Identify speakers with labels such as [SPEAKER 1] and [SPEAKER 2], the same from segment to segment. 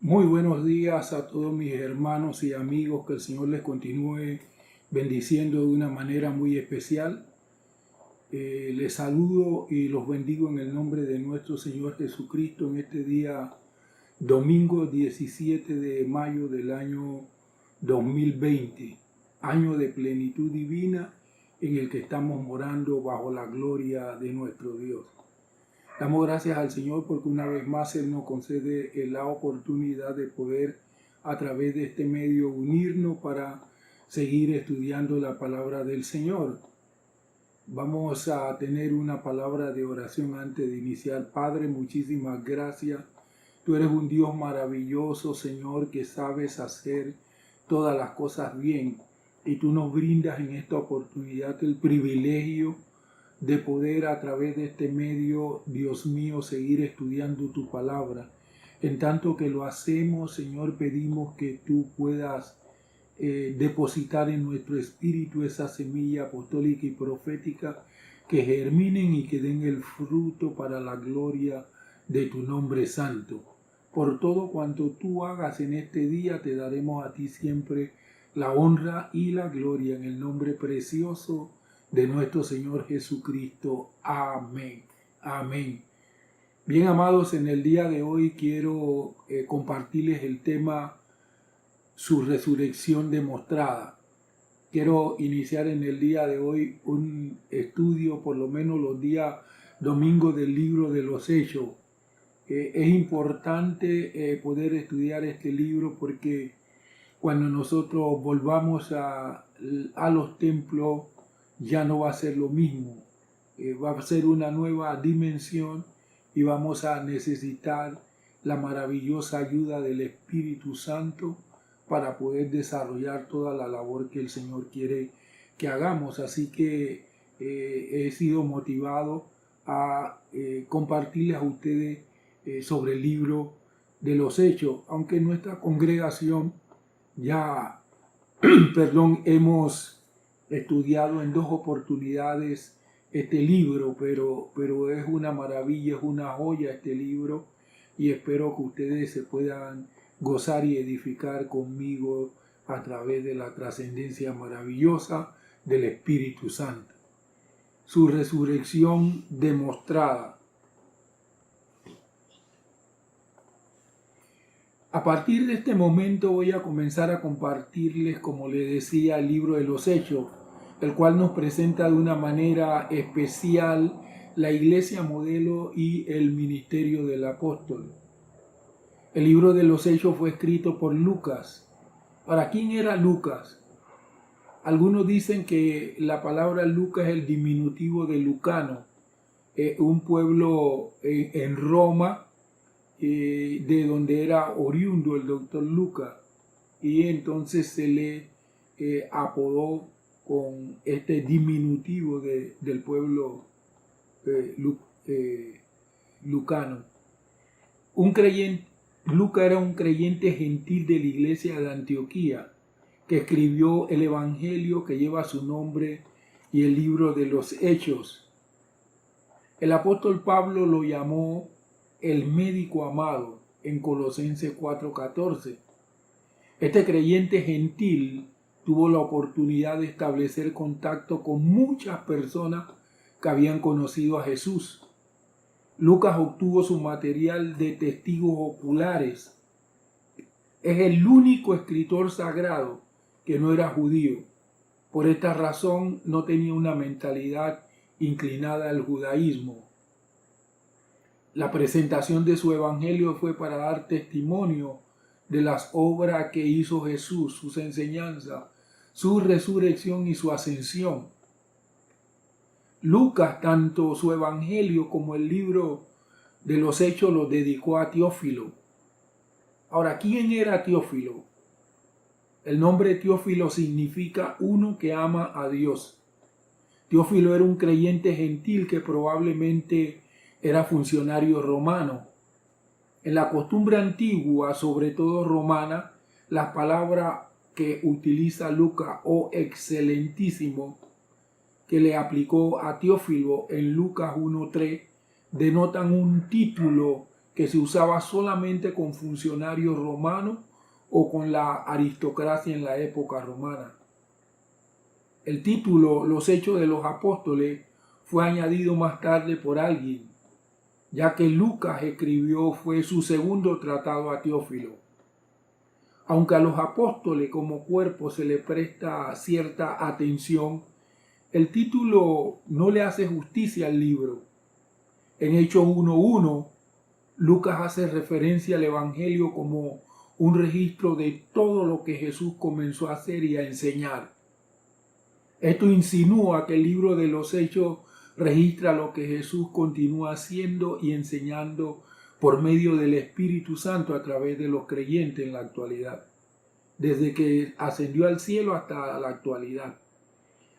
[SPEAKER 1] Muy buenos días a todos mis hermanos y amigos, que el Señor les continúe bendiciendo de una manera muy especial. Les saludo y los bendigo en el nombre de nuestro Señor Jesucristo en este día domingo 17 de mayo del año 2020, año de plenitud divina en el que estamos morando bajo la gloria de nuestro Dios. Damos gracias al Señor porque una vez más Él nos concede la oportunidad de poder a través de este medio unirnos para seguir estudiando la palabra del Señor. Vamos a tener una palabra de oración antes de iniciar. Padre, muchísimas gracias. Tú eres un Dios maravilloso, Señor, que sabes hacer todas las cosas bien. Y tú nos brindas en esta oportunidad el privilegio de poder a través de este medio, Dios mío, seguir estudiando tu palabra. En tanto que lo hacemos, Señor, pedimos que tú puedas depositar en nuestro espíritu esa semilla apostólica y profética, que germinen y que den el fruto para la gloria de tu nombre santo. Por todo cuanto tú hagas en este día, te daremos a ti siempre la honra y la gloria en el nombre precioso de nuestro Señor Jesucristo. Amén. Amén. Bien, amados, en el día de hoy quiero compartirles el tema su resurrección demostrada. Quiero iniciar en el día de hoy un estudio, por lo menos los días domingos, del libro de los Hechos. Es importante poder estudiar este libro porque cuando nosotros volvamos a los templos ya no va a ser lo mismo. Va a ser una nueva dimensión y vamos a necesitar la maravillosa ayuda del Espíritu Santo para poder desarrollar toda la labor que el Señor quiere que hagamos. Así que he sido motivado a compartirles a ustedes sobre el libro de los Hechos, aunque en nuestra congregación ya hemos estudiado en 2 oportunidades este libro, pero es una maravilla, es una joya este libro, y espero que ustedes se puedan gozar y edificar conmigo a través de la trascendencia maravillosa del Espíritu Santo. Su resurrección demostrada. A partir de este momento voy a comenzar a compartirles, como les decía, el libro de los Hechos, el cual nos presenta de una manera especial la iglesia modelo y el ministerio del apóstol. El libro de los Hechos fue escrito por Lucas. ¿Para quién era Lucas? Algunos dicen que la palabra Lucas es el diminutivo de Lucano, un pueblo en Roma, de donde era oriundo el doctor Lucas, y entonces se le apodó con este diminutivo del pueblo lucano. Lucas era un creyente gentil de la iglesia de Antioquía, que escribió el evangelio que lleva su nombre y el libro de los Hechos. El apóstol Pablo lo llamó el médico amado en Colosenses 4:14. Este creyente gentil tuvo la oportunidad de establecer contacto con muchas personas que habían conocido a Jesús. Lucas obtuvo su material de testigos oculares. Es el único escritor sagrado que no era judío. Por esta razón no tenía una mentalidad inclinada al judaísmo. La presentación de su evangelio fue para dar testimonio de las obras que hizo Jesús, sus enseñanzas, su resurrección y su ascensión. Lucas, tanto su evangelio como el libro de los Hechos, lo dedicó a Teófilo. Ahora, ¿quién era Teófilo? El nombre Teófilo significa uno que ama a Dios. Teófilo era un creyente gentil que probablemente era funcionario romano. En la costumbre antigua, sobre todo romana, las palabras que utiliza Lucas, o excelentísimo, que le aplicó a Teófilo en Lucas 1:3, denotan un título que se usaba solamente con funcionarios romanos o con la aristocracia en la época romana. El título Los Hechos de los Apóstoles fue añadido más tarde por alguien, ya que Lucas fue su segundo tratado a Teófilo. Aunque a los apóstoles como cuerpo se le presta cierta atención, el título no le hace justicia al libro. En Hechos 1:1, Lucas hace referencia al Evangelio como un registro de todo lo que Jesús comenzó a hacer y a enseñar. Esto insinúa que el libro de los Hechos registra lo que Jesús continúa haciendo y enseñando por medio del Espíritu Santo a través de los creyentes en la actualidad, desde que ascendió al cielo hasta la actualidad.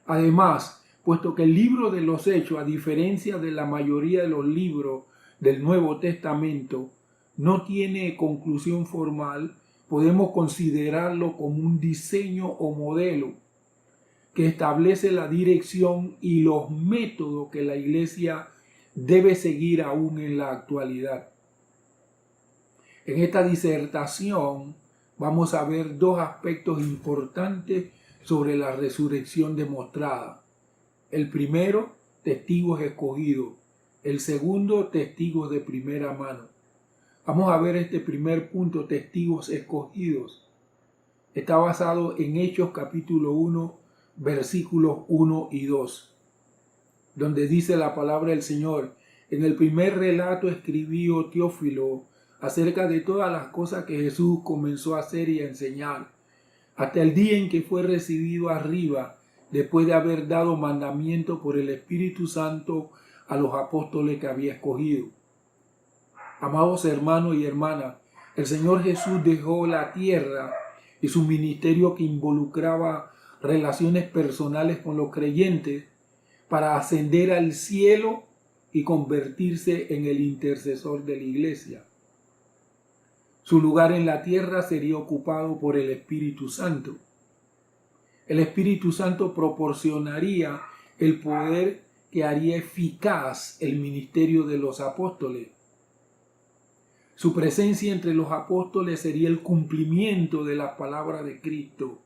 [SPEAKER 1] Además, puesto que el libro de los Hechos, a diferencia de la mayoría de los libros del Nuevo Testamento, no tiene conclusión formal, podemos considerarlo como un diseño o modelo que establece la dirección y los métodos que la Iglesia debe seguir aún en la actualidad. En esta disertación vamos a ver dos aspectos importantes sobre la resurrección demostrada. El primero, testigos escogidos. El segundo, testigos de primera mano. Vamos a ver este primer punto, testigos escogidos. Está basado en Hechos capítulo 1, versículos 1 y 2, donde dice la palabra del Señor: en el primer relato escribí, oh Teófilo, acerca de todas las cosas que Jesús comenzó a hacer y a enseñar, hasta el día en que fue recibido arriba, después de haber dado mandamiento por el Espíritu Santo a los apóstoles que había escogido. Amados hermanos y hermanas, el Señor Jesús dejó la tierra y su ministerio, que involucraba relaciones personales con los creyentes, para ascender al cielo y convertirse en el intercesor de la iglesia. Su lugar en la tierra sería ocupado por el Espíritu Santo. El Espíritu Santo proporcionaría el poder que haría eficaz el ministerio de los apóstoles. Su presencia entre los apóstoles sería el cumplimiento de la palabra de Cristo,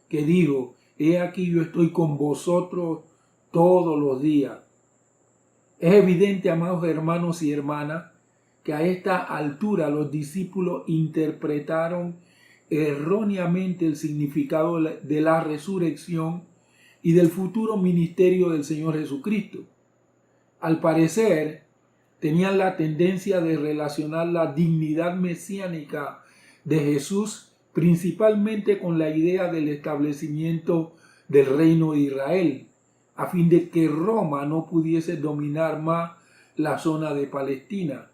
[SPEAKER 1] que dijo: he aquí yo estoy con vosotros todos los días. Es evidente, amados hermanos y hermanas, que a esta altura los discípulos interpretaron erróneamente el significado de la resurrección y del futuro ministerio del Señor Jesucristo. Al parecer, tenían la tendencia de relacionar la dignidad mesiánica de Jesús principalmente con la idea del establecimiento del reino de Israel, a fin de que Roma no pudiese dominar más la zona de Palestina.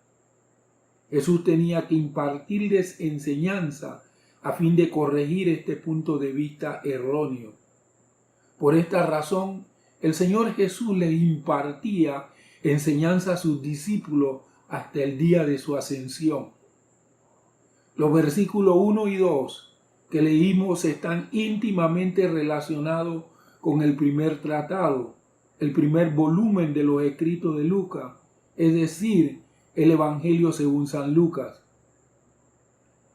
[SPEAKER 1] Jesús tenía que impartirles enseñanza a fin de corregir este punto de vista erróneo. Por esta razón, el Señor Jesús le impartía enseñanza a sus discípulos hasta el día de su ascensión. Los versículos 1 y 2 que leímos están íntimamente relacionados con el primer tratado, el primer volumen de los escritos de Lucas, es decir, el Evangelio según San Lucas.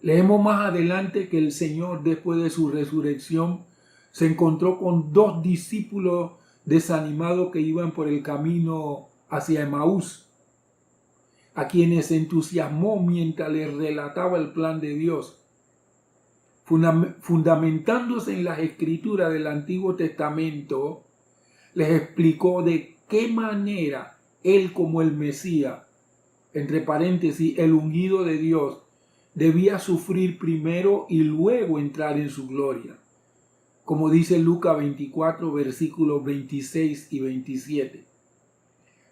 [SPEAKER 1] Leemos más adelante que el Señor, después de su resurrección, se encontró con dos discípulos desanimados que iban por el camino hacia Emaús, a quienes entusiasmó mientras les relataba el plan de Dios. Fundamentándose en las escrituras del Antiguo Testamento, les explicó de qué manera él, como el Mesías, entre paréntesis, el ungido de Dios, debía sufrir primero y luego entrar en su gloria, como dice Lucas 24, versículos 26 y 27.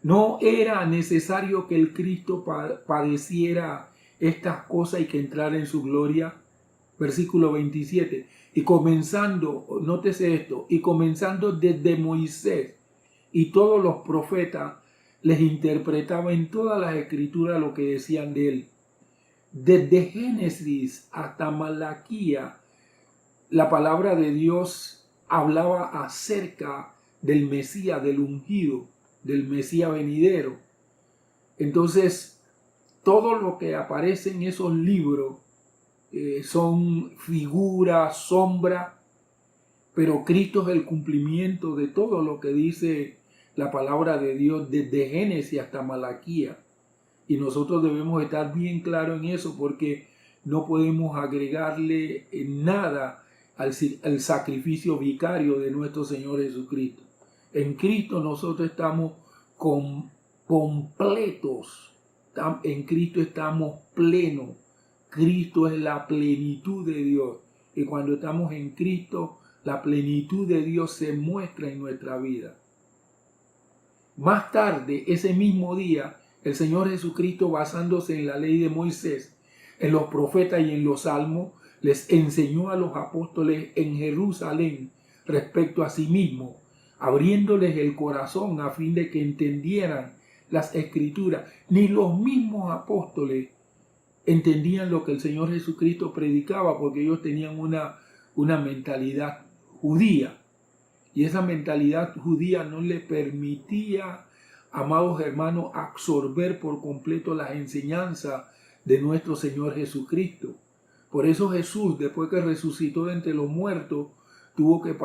[SPEAKER 1] No era necesario que el Cristo padeciera estas cosas y que entrara en su gloria. Versículo 27. Y comenzando, nótese esto, y comenzando desde Moisés y todos los profetas, les interpretaba en todas las escrituras lo que decían de él. Desde Génesis hasta Malaquía, la palabra de Dios hablaba acerca del Mesías, del ungido, del Mesías venidero. Entonces, todo lo que aparece en esos libros son figuras, sombras, pero Cristo es el cumplimiento de todo lo que dice la palabra de Dios desde Génesis hasta Malaquía. Y nosotros debemos estar bien claros en eso, porque no podemos agregarle nada al sacrificio vicario de nuestro Señor Jesucristo. En Cristo nosotros estamos completos, en Cristo estamos plenos. Cristo es la plenitud de Dios, y cuando estamos en Cristo, la plenitud de Dios se muestra en nuestra vida. Más tarde, ese mismo día, el Señor Jesucristo, basándose en la ley de Moisés, en los profetas y en los salmos, les enseñó a los apóstoles en Jerusalén respecto a sí mismo, abriéndoles el corazón a fin de que entendieran las Escrituras. Ni los mismos apóstoles entendían lo que el Señor Jesucristo predicaba, porque ellos tenían una mentalidad judía. Y esa mentalidad judía no le permitía, amados hermanos, absorber por completo las enseñanzas de nuestro Señor Jesucristo. Por eso Jesús, después que resucitó de entre los muertos, tuvo que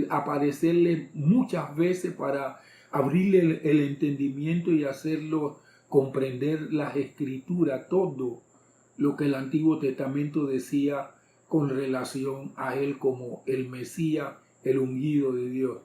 [SPEAKER 1] aparecerle muchas veces para abrirle el entendimiento y hacerlo comprender las Escrituras, todo lo que el Antiguo Testamento decía con relación a él como el Mesías, el ungido de Dios.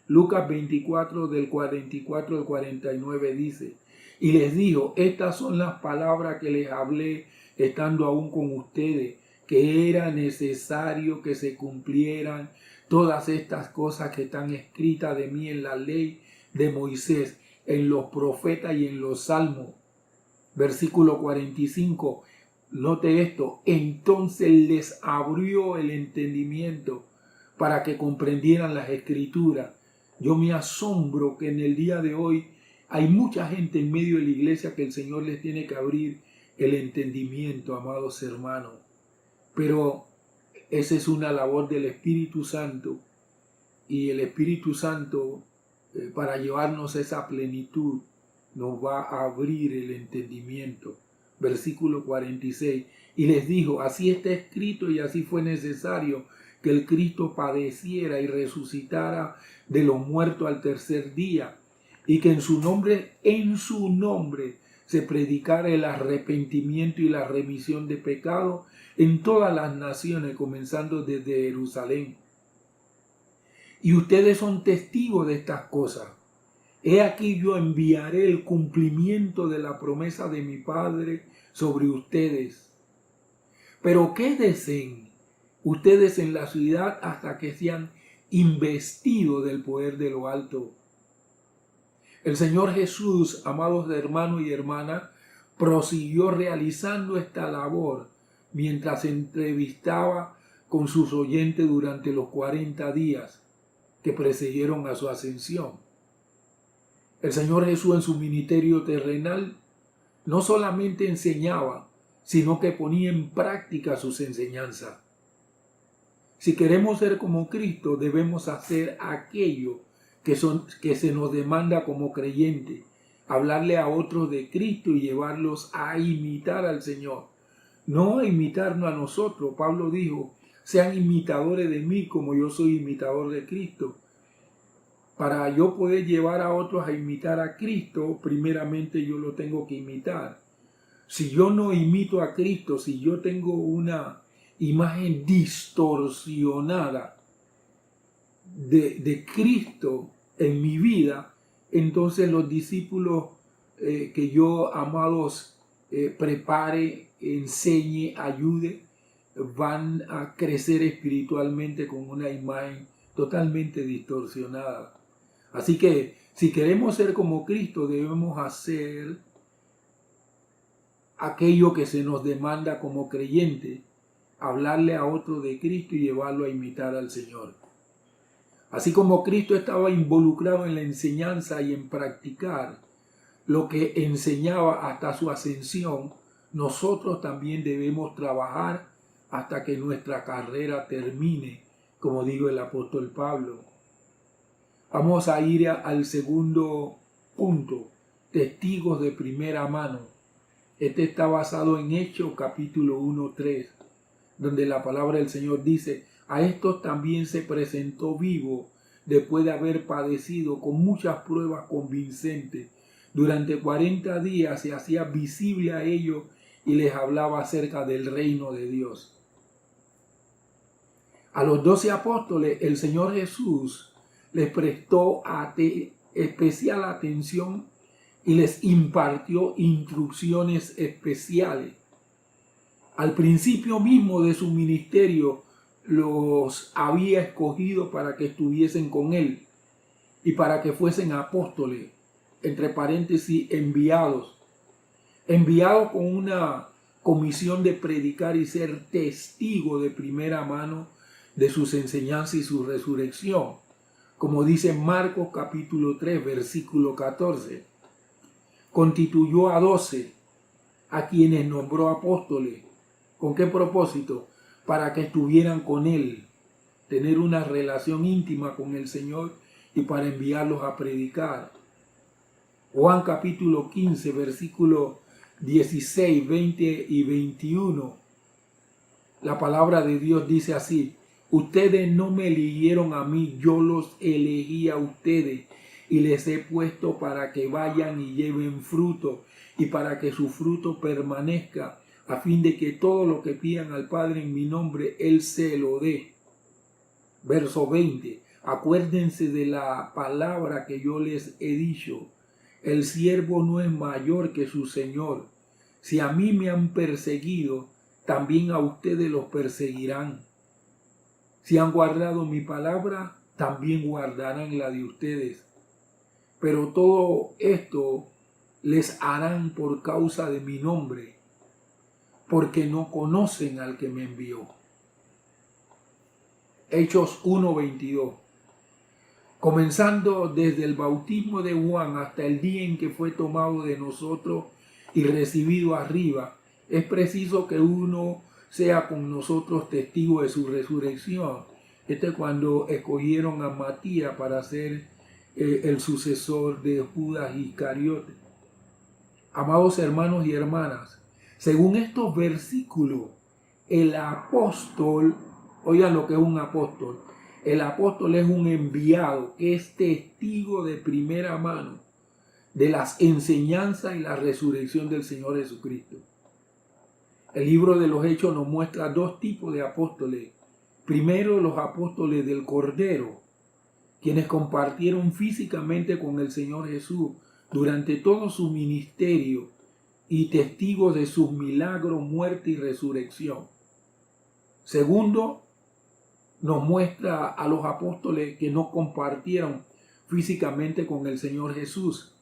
[SPEAKER 1] Lucas 24, del 44 al 49 dice: y les dijo, estas son las palabras que les hablé estando aún con ustedes, que era necesario que se cumplieran todas estas cosas que están escritas de mí en la ley de Moisés, en los profetas y en los salmos. Versículo 45, note esto: entonces les abrió el entendimiento para que comprendieran las Escrituras. Yo me asombro que en el día de hoy hay mucha gente en medio de la iglesia que el Señor les tiene que abrir el entendimiento, amados hermanos. Pero esa es una labor del Espíritu Santo, y el Espíritu Santo, para llevarnos a esa plenitud, nos va a abrir el entendimiento. Versículo 46, y les dijo, así está escrito y así fue necesario que el Cristo padeciera y resucitara de los muertos al tercer día, y que en su nombre se predicara el arrepentimiento y la remisión de pecados en todas las naciones, comenzando desde Jerusalén. Y ustedes son testigos de estas cosas. He aquí yo enviaré el cumplimiento de la promesa de mi Padre sobre ustedes. Pero quédense ustedes en la ciudad hasta que sean investidos del poder de lo alto. El Señor Jesús, amados hermanos y hermanas, prosiguió realizando esta labor mientras se entrevistaba con sus oyentes durante los 40 días que precedieron a su ascensión. El Señor Jesús, en su ministerio terrenal, no solamente enseñaba, sino que ponía en práctica sus enseñanzas. Si queremos ser como Cristo, debemos hacer aquello que se nos demanda como creyentes: hablarle a otros de Cristo y llevarlos a imitar al Señor, no a imitarnos a nosotros. Pablo dijo, sean imitadores de mí como yo soy imitador de Cristo. Para yo poder llevar a otros a imitar a Cristo, primeramente yo lo tengo que imitar. Si yo no imito a Cristo, si yo tengo una imagen distorsionada de Cristo en mi vida, entonces los discípulos que yo, amados, prepare, enseñe, ayude, van a crecer espiritualmente con una imagen totalmente distorsionada. Así que si queremos ser como Cristo, debemos hacer aquello que se nos demanda como creyente: hablarle a otro de Cristo y llevarlo a imitar al Señor. Así como Cristo estaba involucrado en la enseñanza y en practicar lo que enseñaba hasta su ascensión, nosotros también debemos trabajar hasta que nuestra carrera termine, como dijo el apóstol Pablo. Vamos a ir al segundo punto: testigos de primera mano. Este está basado en Hechos capítulo 1:3, donde la palabra del Señor dice: a estos también se presentó vivo después de haber padecido con muchas pruebas convincentes. Durante 40 días se hacía visible a ellos y les hablaba acerca del reino de Dios. A los 12 apóstoles el Señor Jesús les prestó especial atención y les impartió instrucciones especiales. Al principio mismo de su ministerio los había escogido para que estuviesen con él y para que fuesen apóstoles, entre paréntesis, enviados con una comisión de predicar y ser testigo de primera mano de sus enseñanzas y su resurrección, como dice Marcos capítulo 3, versículo 14. Constituyó a 12, a quienes nombró apóstoles. ¿Con qué propósito? Para que estuvieran con él, tener una relación íntima con el Señor y para enviarlos a predicar. Juan capítulo 15, versículos 16, 20 y 21. La palabra de Dios dice así: ustedes no me eligieron a mí, yo los elegí a ustedes y les he puesto para que vayan y lleven fruto y para que su fruto permanezca, a fin de que todo lo que pidan al Padre en mi nombre, Él se lo dé. Verso 20. Acuérdense de la palabra que yo les he dicho. El siervo no es mayor que su Señor. Si a mí me han perseguido, también a ustedes los perseguirán. Si han guardado mi palabra, también guardarán la de ustedes. Pero todo esto les harán por causa de mi nombre, porque no conocen al que me envió. Hechos 1:22. Comenzando desde el bautismo de Juan hasta el día en que fue tomado de nosotros y recibido arriba, es preciso que uno sea con nosotros testigo de su resurrección. Este es cuando escogieron a Matías para ser el sucesor de Judas Iscariote. Amados hermanos y hermanas, según estos versículos, el apóstol, oigan lo que es un apóstol. El apóstol es un enviado que es testigo de primera mano de las enseñanzas y la resurrección del Señor Jesucristo. El libro de los Hechos nos muestra dos tipos de apóstoles. Primero, los apóstoles del Cordero, quienes compartieron físicamente con el Señor Jesús durante todo su ministerio y testigos de sus milagros, muerte y resurrección. Segundo, nos muestra a los apóstoles que no compartieron físicamente con el Señor Jesús,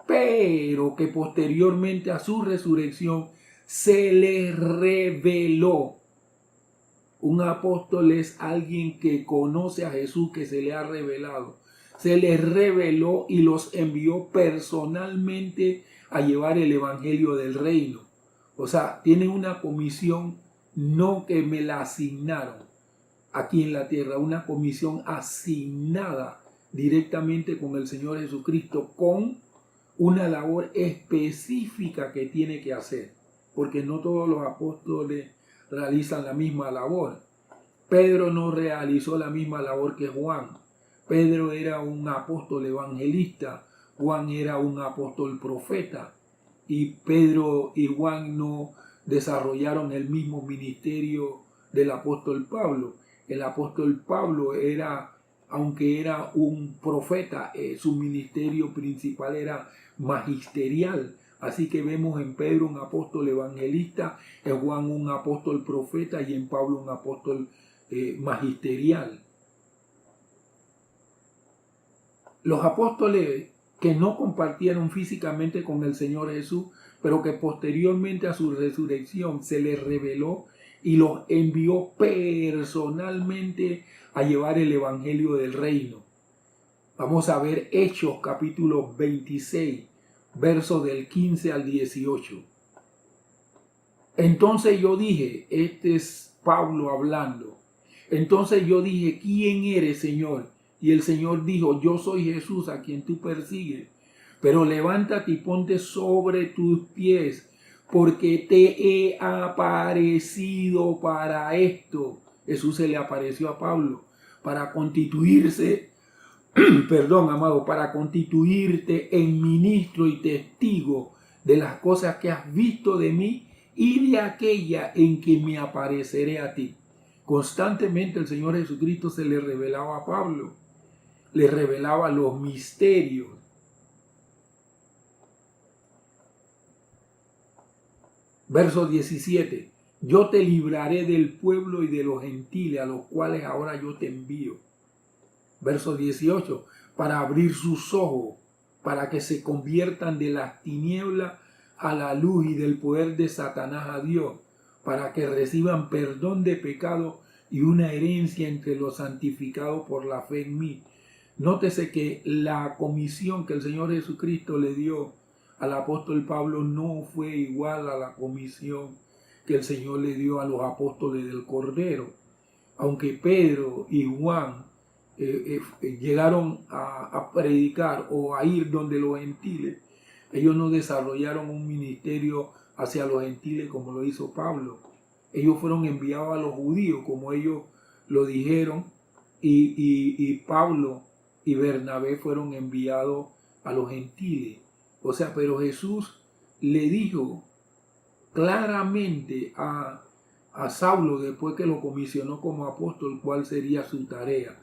[SPEAKER 1] pero que posteriormente a su resurrección se les reveló. Un apóstol es alguien que conoce a Jesús, que se le ha revelado. Se les reveló y los envió personalmente a llevar el evangelio del reino. O sea, tienen una comisión, no que me la asignaron aquí en la tierra, una comisión asignada directamente con el Señor Jesucristo, con una labor específica que tiene que hacer, porque no todos los apóstoles realizan la misma labor. Pedro no realizó la misma labor que Juan. Pedro era un apóstol evangelista, Juan era un apóstol profeta, y Pedro y Juan no desarrollaron el mismo ministerio del apóstol Pablo. El apóstol Pablo era, aunque era un profeta, su ministerio principal era magisterial. Así que vemos en Pedro un apóstol evangelista, en Juan un apóstol profeta y en Pablo un apóstol magisterial. Los apóstoles que no compartieron físicamente con el Señor Jesús, pero que posteriormente a su resurrección se les reveló y los envió personalmente a llevar el evangelio del reino. Vamos a ver Hechos capítulo 26, versos del 15 al 18. Entonces yo dije, este es Pablo hablando, entonces yo dije, ¿quién eres, Señor? Y el Señor dijo, yo soy Jesús a quien tú persigues, pero levántate y ponte sobre tus pies, porque te he aparecido para esto. Jesús se le apareció a Pablo para constituirse, perdón, amado, para constituirte en ministro y testigo de las cosas que has visto de mí y de aquella en que me apareceré a ti. Constantemente el Señor Jesucristo se le revelaba a Pablo, le revelaba los misterios. Verso 17. Yo te libraré del pueblo y de los gentiles a los cuales ahora yo te envío. Verso 18. Para abrir sus ojos, para que se conviertan de las tinieblas a la luz y del poder de Satanás a Dios, para que reciban perdón de pecado y una herencia entre los santificados por la fe en mí. Nótese que la comisión que el Señor Jesucristo le dio al apóstol Pablo no fue igual a la comisión que el Señor le dio a los apóstoles del Cordero. Aunque Pedro y Juan llegaron a predicar o a ir donde los gentiles, ellos no desarrollaron un ministerio hacia los gentiles como lo hizo Pablo. Ellos fueron enviados a los judíos, como ellos lo dijeron, y Pablo y Bernabé fueron enviados a los gentiles. O sea, pero Jesús le dijo claramente a Saulo, después que lo comisionó como apóstol, cuál sería su tarea.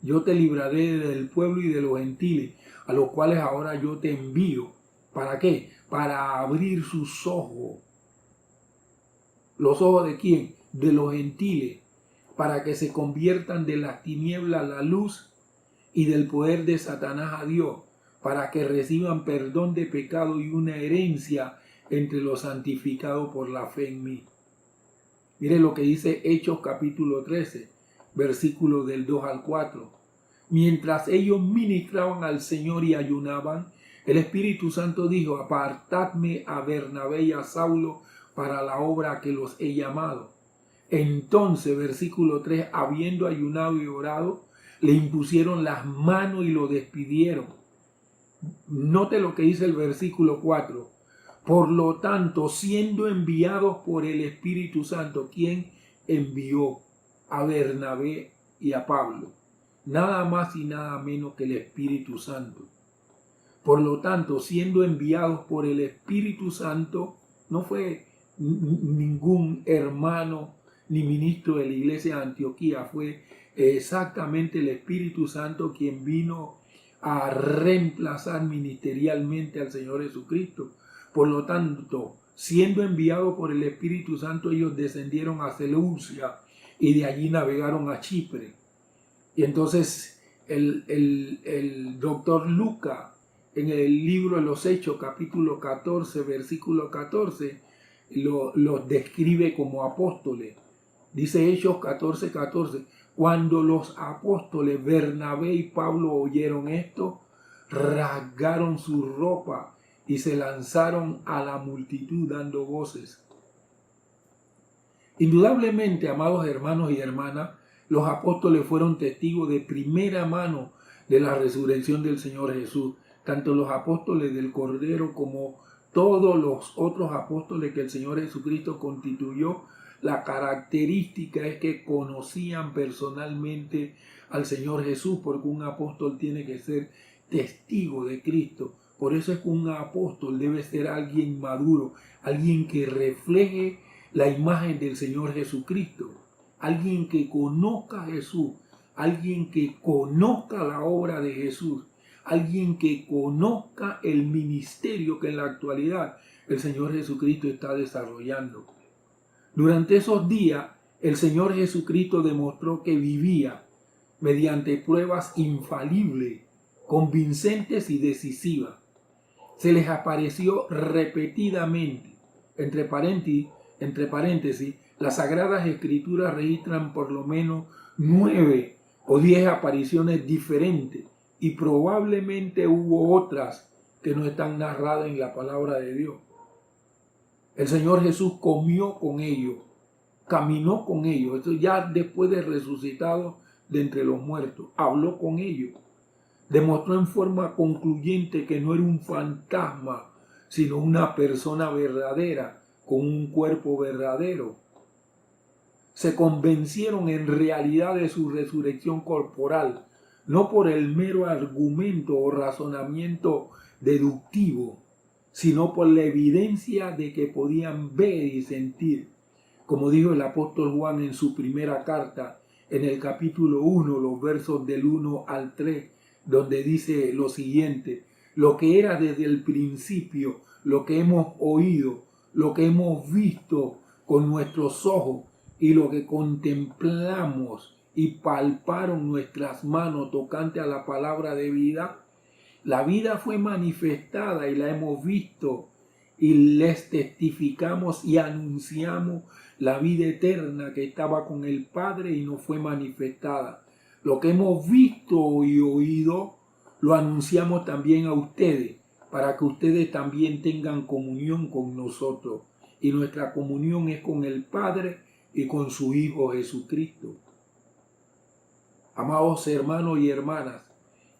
[SPEAKER 1] Yo te libraré del pueblo y de los gentiles, a los cuales ahora yo te envío. ¿Para qué? Para abrir sus ojos. ¿Los ojos de quién? De los gentiles, para que se conviertan de las tinieblas a la luz y del poder de Satanás a Dios, para que reciban perdón de pecado y una herencia entre los santificados por la fe en mí. Mire lo que dice Hechos capítulo 13, versículos del 2 al 4. Mientras ellos ministraban al Señor y ayunaban, el Espíritu Santo dijo: apartadme a Bernabé y a Saulo para la obra que los he llamado. Entonces, versículo 3, habiendo ayunado y orado, le impusieron las manos y lo despidieron. Note lo que dice el versículo 4. Por lo tanto, siendo enviados por el Espíritu Santo, ¿quién envió a Bernabé y a Pablo? Nada más y nada menos que el Espíritu Santo. Por lo tanto, siendo enviados por el Espíritu Santo, no fue ningún hermano ni ministro de la iglesia de Antioquía, fue exactamente el Espíritu Santo quien vino a reemplazar ministerialmente al Señor Jesucristo. Por lo tanto, siendo enviados por el Espíritu Santo, ellos descendieron a Seleucia y de allí navegaron a Chipre. Y entonces el doctor Lucas, en el libro de los Hechos, capítulo 14, versículo 14, los describe como apóstoles. Dice Hechos 14, 14. Cuando los apóstoles Bernabé y Pablo oyeron esto, rasgaron su ropa y se lanzaron a la multitud dando voces. Indudablemente, amados hermanos y hermanas, los apóstoles fueron testigos de primera mano de la resurrección del Señor Jesús. Tanto los apóstoles del Cordero como todos los otros apóstoles que el Señor Jesucristo constituyó, la característica es que conocían personalmente al Señor Jesús, porque un apóstol tiene que ser testigo de Cristo. Por eso es que un apóstol debe ser alguien maduro, alguien que refleje la imagen del Señor Jesucristo, alguien que conozca a Jesús, alguien que conozca la obra de Jesús, alguien que conozca el ministerio que en la actualidad el Señor Jesucristo está desarrollando. Durante esos días, el Señor Jesucristo demostró que vivía mediante pruebas infalibles, convincentes y decisivas. Se les apareció repetidamente. Entre paréntesis, las Sagradas Escrituras registran por lo menos 9 o 10 apariciones diferentes, y probablemente hubo otras que no están narradas en la palabra de Dios. El Señor Jesús comió con ellos, caminó con ellos. Esto ya después de resucitado de entre los muertos, habló con ellos. Demostró en forma concluyente que no era un fantasma, sino una persona verdadera con un cuerpo verdadero. Se convencieron en realidad de su resurrección corporal, no por el mero argumento o razonamiento deductivo, sino por la evidencia de que podían ver y sentir. Como dijo el apóstol Juan en su primera carta, en el capítulo 1, los versos del 1 al 3, donde dice lo siguiente: lo que era desde el principio, lo que hemos oído, lo que hemos visto con nuestros ojos y lo que contemplamos y palparon nuestras manos tocante a la palabra de vida. La vida fue manifestada y la hemos visto y les testificamos y anunciamos la vida eterna que estaba con el Padre y nos fue manifestada. Lo que hemos visto y oído lo anunciamos también a ustedes, para que ustedes también tengan comunión con nosotros. Y nuestra comunión es con el Padre y con su Hijo Jesucristo. Amados hermanos y hermanas,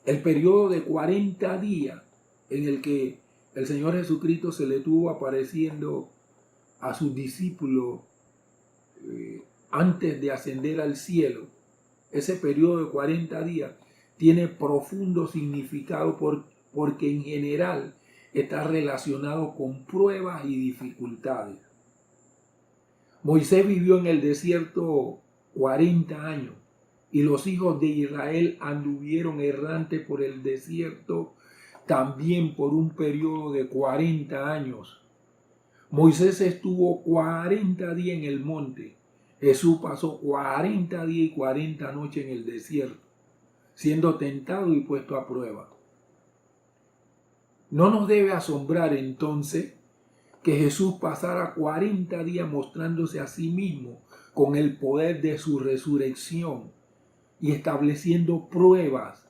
[SPEAKER 1] el periodo de 40 días en el que el Señor Jesucristo se le estuvo apareciendo a sus discípulos antes de ascender al cielo, ese periodo de 40 días tiene profundo significado porque en general está relacionado con pruebas y dificultades. Moisés vivió en el desierto 40 años y los hijos de Israel anduvieron errantes por el desierto también por un periodo de 40 años. Moisés estuvo 40 días en el monte. Jesús pasó 40 días y 40 noches en el desierto, siendo tentado y puesto a prueba. No nos debe asombrar entonces que Jesús pasara 40 días mostrándose a sí mismo con el poder de su resurrección y estableciendo pruebas,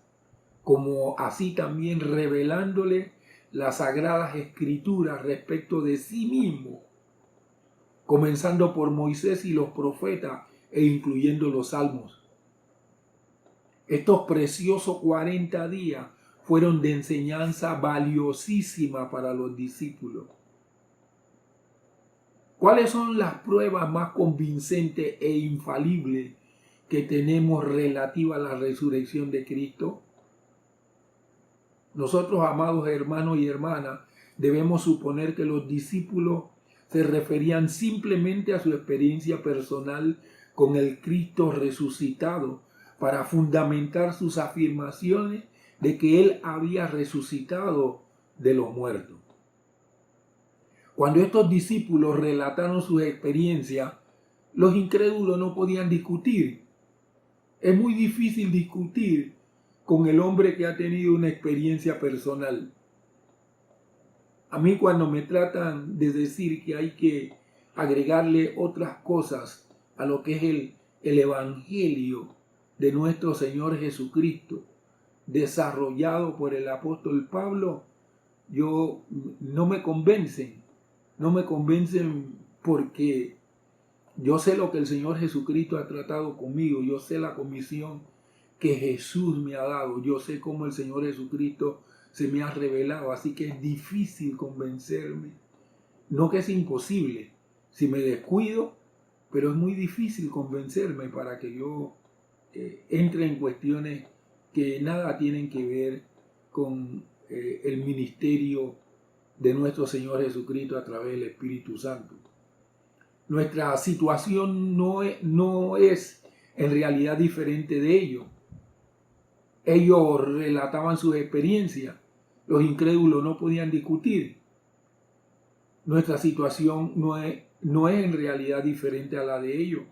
[SPEAKER 1] como así también revelándole las sagradas escrituras respecto de sí mismo, comenzando por Moisés y los profetas e incluyendo los salmos. Estos preciosos 40 días fueron de enseñanza valiosísima para los discípulos. ¿Cuáles son las pruebas más convincentes e infalibles que tenemos relativa a la resurrección de Cristo? Nosotros, amados hermanos y hermanas, debemos suponer que los discípulos se referían simplemente a su experiencia personal con el Cristo resucitado para fundamentar sus afirmaciones de que Él había resucitado de los muertos. Cuando estos discípulos relataron sus experiencias, los incrédulos no podían discutir. Es muy difícil discutir con el hombre que ha tenido una experiencia personal. A mí, cuando me tratan de decir que hay que agregarle otras cosas a lo que es el evangelio de nuestro Señor Jesucristo, desarrollado por el apóstol Pablo, no me convencen porque yo sé lo que el Señor Jesucristo ha tratado conmigo, yo sé la comisión que Jesús me ha dado, yo sé cómo el Señor Jesucristo se me ha revelado, así que es difícil convencerme. No que es imposible, si me descuido, pero es muy difícil convencerme para que yo entre en cuestiones que nada tienen que ver con el ministerio de nuestro Señor Jesucristo a través del Espíritu Santo. Nuestra situación no es en realidad diferente de ellos. Ellos relataban sus experiencias, los incrédulos no podían discutir. Nuestra situación no es en realidad diferente a la de ellos.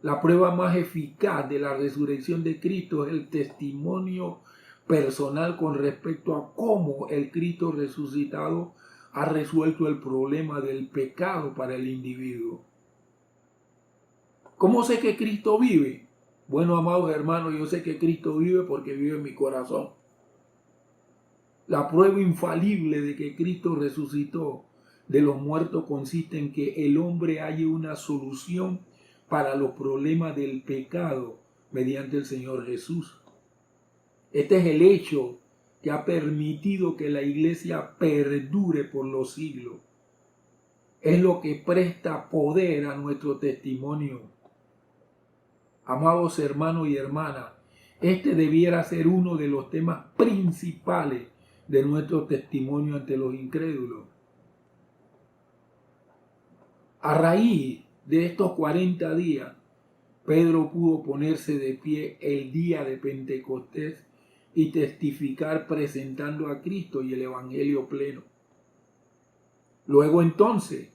[SPEAKER 1] La prueba más eficaz de la resurrección de Cristo es el testimonio personal con respecto a cómo el Cristo resucitado ha resuelto el problema del pecado para el individuo. ¿Cómo sé que Cristo vive? Bueno, amados hermanos, yo sé que Cristo vive porque vive en mi corazón. La prueba infalible de que Cristo resucitó de los muertos consiste en que el hombre halle una solución para los problemas del pecado mediante el Señor Jesús. Este es el hecho que ha permitido que la iglesia perdure por los siglos. Es lo que presta poder a nuestro testimonio. Amados hermanos y hermanas, este debiera ser uno de los temas principales de nuestro testimonio ante los incrédulos. A raíz de estos 40 días, Pedro pudo ponerse de pie el día de Pentecostés y testificar presentando a Cristo y el Evangelio pleno. Luego entonces,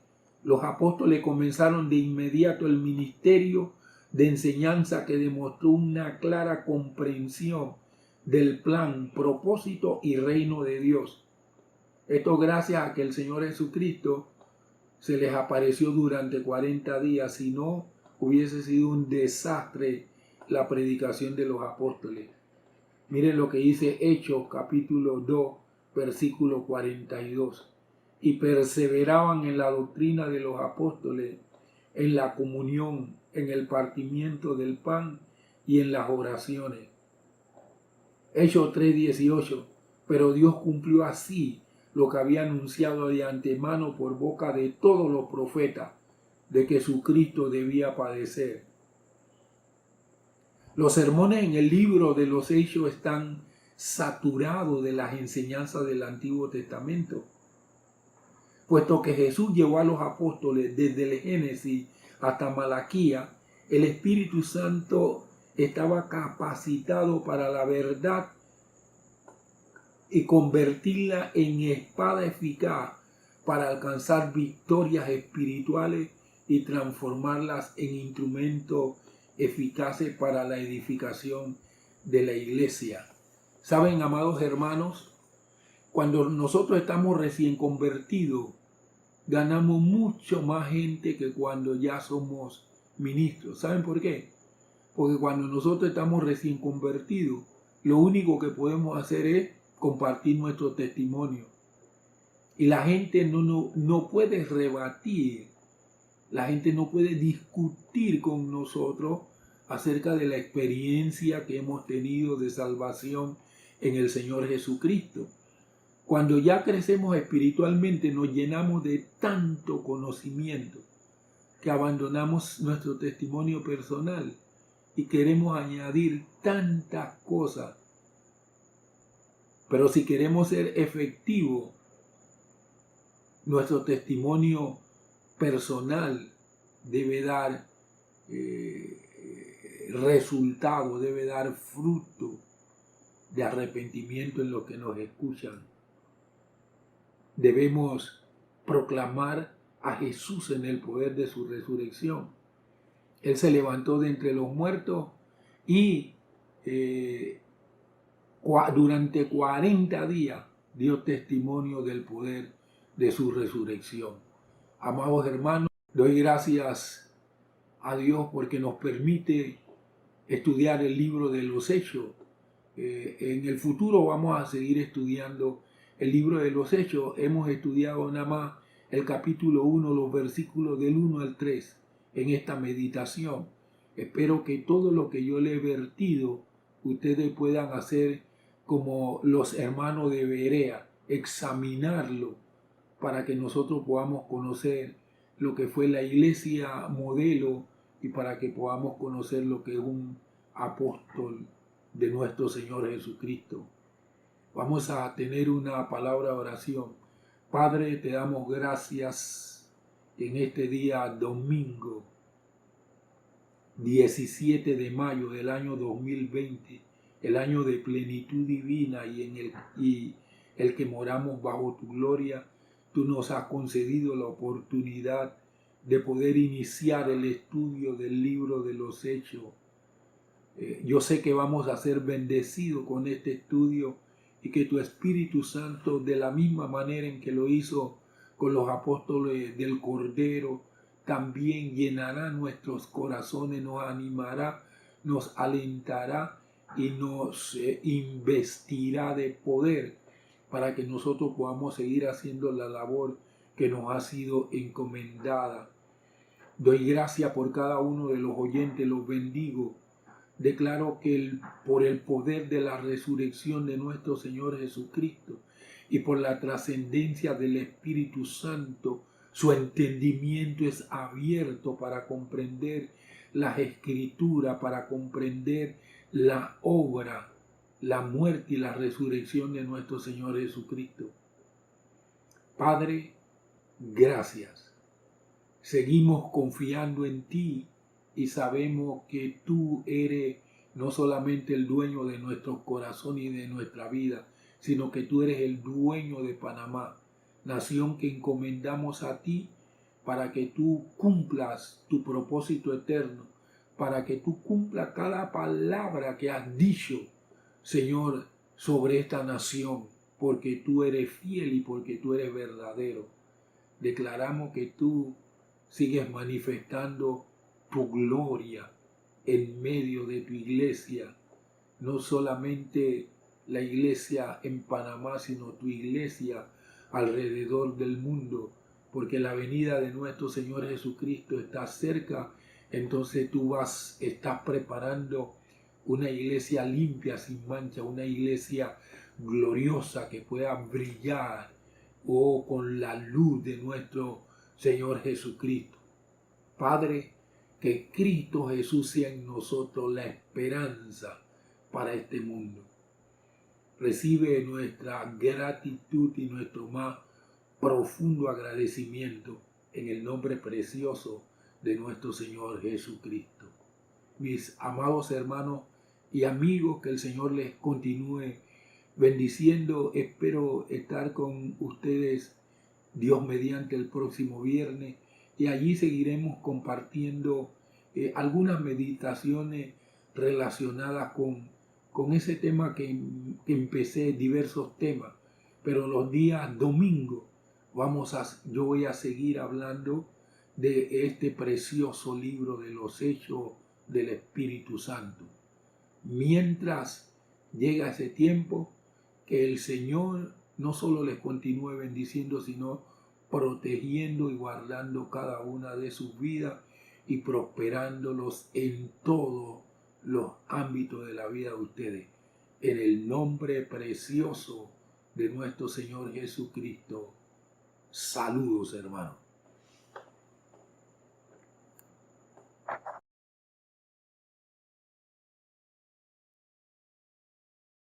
[SPEAKER 1] los apóstoles comenzaron de inmediato el ministerio de enseñanza que demostró una clara comprensión del plan, propósito y reino de Dios. Esto gracias a que el Señor Jesucristo se les apareció durante 40 días, si no hubiese sido un desastre la predicación de los apóstoles. Miren lo que dice Hechos capítulo 2, versículo 42. Y perseveraban en la doctrina de los apóstoles, en la comunión, en el partimiento del pan y en las oraciones. Hechos 3:18. Pero Dios cumplió así lo que había anunciado de antemano por boca de todos los profetas, de que su Cristo debía padecer. Los sermones en el libro de los Hechos están saturados de las enseñanzas del Antiguo Testamento, puesto que Jesús llevó a los apóstoles desde el Génesis hasta Malaquía. El Espíritu Santo estaba capacitado para la verdad y convertirla en espada eficaz para alcanzar victorias espirituales y transformarlas en instrumentos eficaces para la edificación de la iglesia. ¿Saben, amados hermanos? Cuando nosotros estamos recién convertidos, ganamos mucho más gente que cuando ya somos ministros. ¿Saben por qué? Porque cuando nosotros estamos recién convertidos, lo único que podemos hacer es compartir nuestro testimonio. Y la gente no puede rebatir, la gente no puede discutir con nosotros acerca de la experiencia que hemos tenido de salvación en el Señor Jesucristo. Cuando ya crecemos espiritualmente, nos llenamos de tanto conocimiento que abandonamos nuestro testimonio personal y queremos añadir tantas cosas. Pero si queremos ser efectivos, nuestro testimonio personal debe dar resultado, debe dar fruto de arrepentimiento en los que nos escuchan. Debemos proclamar a Jesús en el poder de su resurrección. Él se levantó de entre los muertos y durante 40 días dio testimonio del poder de su resurrección. Amados hermanos, doy gracias a Dios porque nos permite estudiar el libro de los Hechos. En el futuro vamos a seguir estudiando el libro de los Hechos. Hemos estudiado nada más el capítulo 1, los versículos del 1 al 3 en esta meditación. Espero que todo lo que yo le he vertido ustedes puedan hacer como los hermanos de Berea, examinarlo para que nosotros podamos conocer lo que fue la iglesia modelo y para que podamos conocer lo que es un apóstol de nuestro Señor Jesucristo. Vamos a tener una palabra de oración. Padre, te damos gracias en este día domingo 17 de mayo del año 2020, el año de plenitud divina y el que moramos bajo tu gloria. Tú nos has concedido la oportunidad de poder iniciar el estudio del libro de los Hechos. Yo sé que vamos a ser bendecidos con este estudio y que tu Espíritu Santo, de la misma manera en que lo hizo con los apóstoles del Cordero, también llenará nuestros corazones, nos animará, nos alentará y nos investirá de poder para que nosotros podamos seguir haciendo la labor que nos ha sido encomendada. Doy gracias por cada uno de los oyentes, los bendigo. Declaro que por el poder de la resurrección de nuestro Señor Jesucristo y por la trascendencia del Espíritu Santo, su entendimiento es abierto para comprender las Escrituras, para comprender la obra, la muerte y la resurrección de nuestro Señor Jesucristo. Padre, gracias. Seguimos confiando en ti y sabemos que tú eres no solamente el dueño de nuestro corazón y de nuestra vida, sino que tú eres el dueño de Panamá, nación que encomendamos a ti para que tú cumplas tu propósito eterno, para que tú cumplas cada palabra que has dicho, Señor, sobre esta nación, porque tú eres fiel y porque tú eres verdadero. Declaramos que tú sigues manifestando tu gloria en medio de tu iglesia, no solamente la iglesia en Panamá, sino tu iglesia alrededor del mundo, porque la venida de nuestro Señor Jesucristo está cerca. Entonces tú estás preparando una iglesia limpia, sin mancha, una iglesia gloriosa que pueda brillar con la luz de nuestro Señor Jesucristo. Padre, que Cristo Jesús sea en nosotros la esperanza para este mundo. Recibe nuestra gratitud y nuestro más profundo agradecimiento en el nombre precioso de nuestro Señor Jesucristo. Mis amados hermanos y amigos, que el Señor les continúe bendiciendo. Espero estar con ustedes, Dios mediante, el próximo viernes, y allí seguiremos compartiendo algunas meditaciones relacionadas con ese tema que empecé, diversos temas. Pero los días domingos yo voy a seguir hablando de este precioso libro de los Hechos del Espíritu Santo. Mientras llega ese tiempo, que el Señor no solo les continúe bendiciendo, sino protegiendo y guardando cada una de sus vidas y prosperándolos en todos los ámbitos de la vida de ustedes. En el nombre precioso de nuestro Señor Jesucristo. Saludos, hermanos.